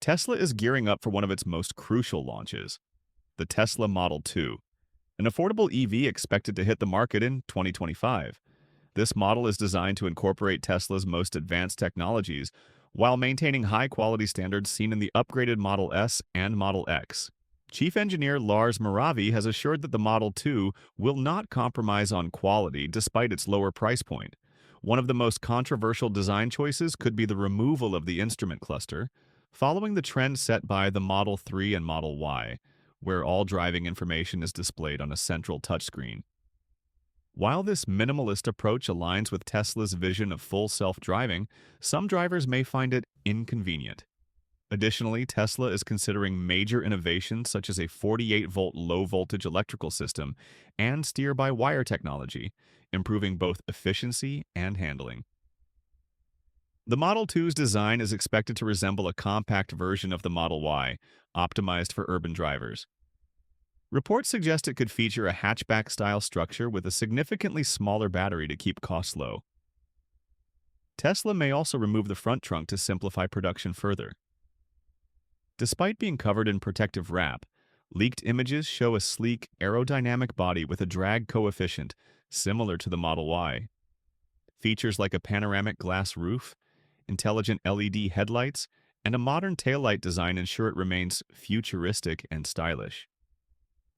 Tesla is gearing up for one of its most crucial launches, the Tesla Model 2, an affordable EV expected to hit the market in 2025. This model is designed to incorporate Tesla's most advanced technologies while maintaining high-quality standards seen in the upgraded Model S and Model X. Chief Engineer Lars Moravi has assured that the Model 2 will not compromise on quality despite its lower price point. One of the most controversial design choices could be the removal of the instrument cluster, following the trend set by the Model 3 and Model Y, where all driving information is displayed on a central touchscreen. While this minimalist approach aligns with Tesla's vision of full self-driving, some drivers may find it inconvenient. Additionally, Tesla is considering major innovations such as a 48-volt low-voltage electrical system and steer-by-wire technology, improving both efficiency and handling. The Model 2's design is expected to resemble a compact version of the Model Y, optimized for urban drivers. Reports suggest it could feature a hatchback-style structure with a significantly smaller battery to keep costs low. Tesla may also remove the front trunk to simplify production further. Despite being covered in protective wrap, leaked images show a sleek, aerodynamic body with a drag coefficient similar to the Model Y. Features like a panoramic glass roof, intelligent LED headlights, and a modern taillight design ensure it remains futuristic and stylish.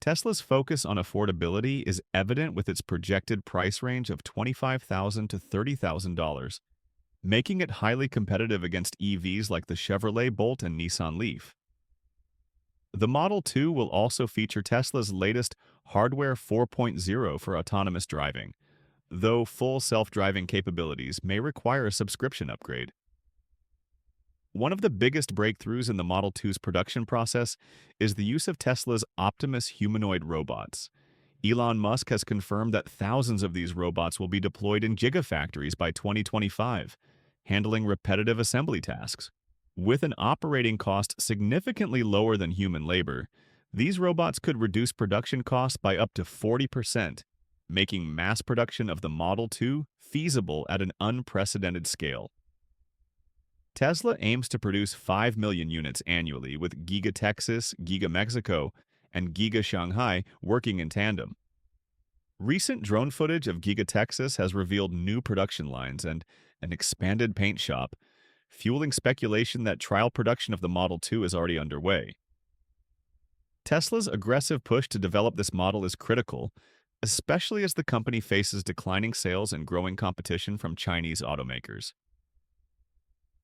Tesla's focus on affordability is evident with its projected price range of $25,000 to $30,000, making it highly competitive against EVs like the Chevrolet Bolt and Nissan Leaf. The Model 2 will also feature Tesla's latest Hardware 4.0 for autonomous driving, though full self-driving capabilities may require a subscription upgrade. One of the biggest breakthroughs in the Model 2's production process is the use of Tesla's Optimus humanoid robots. Elon Musk has confirmed that thousands of these robots will be deployed in gigafactories by 2025, handling repetitive assembly tasks. With an operating cost significantly lower than human labor, these robots could reduce production costs by up to 40%, making mass production of the Model 2 feasible at an unprecedented scale. Tesla aims to produce 5 million units annually, with Giga Texas, Giga Mexico, and Giga Shanghai working in tandem. Recent drone footage of Giga Texas has revealed new production lines and an expanded paint shop, fueling speculation that trial production of the Model 2 is already underway. Tesla's aggressive push to develop this model is critical, especially as the company faces declining sales and growing competition from Chinese automakers.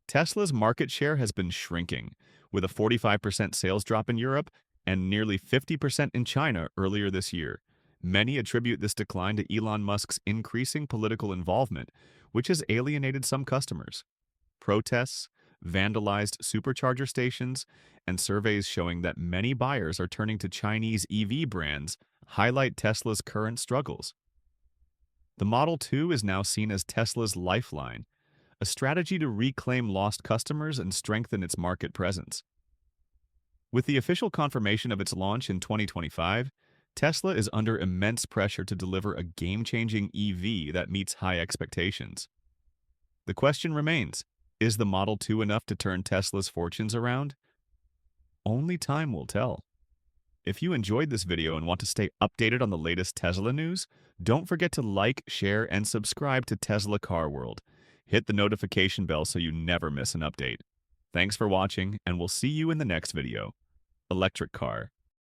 Tesla's market share has been shrinking, with a 45% sales drop in Europe and nearly 50% in China earlier this year. Many attribute this decline to Elon Musk's increasing political involvement, which has alienated some customers. Protests, vandalized supercharger stations, and surveys showing that many buyers are turning to Chinese EV brands highlight Tesla's current struggles. The Model 2 is now seen as Tesla's lifeline, a strategy to reclaim lost customers and strengthen its market presence. With the official confirmation of its launch in 2025, Tesla is under immense pressure to deliver a game-changing EV that meets high expectations. The question remains, is the Model 2 enough to turn Tesla's fortunes around? Only time will tell. If you enjoyed this video and want to stay updated on the latest Tesla news, don't forget to like, share, and subscribe to Tesla Car World. Hit the notification bell so you never miss an update. Thanks for watching, and we'll see you in the next video. Electric car.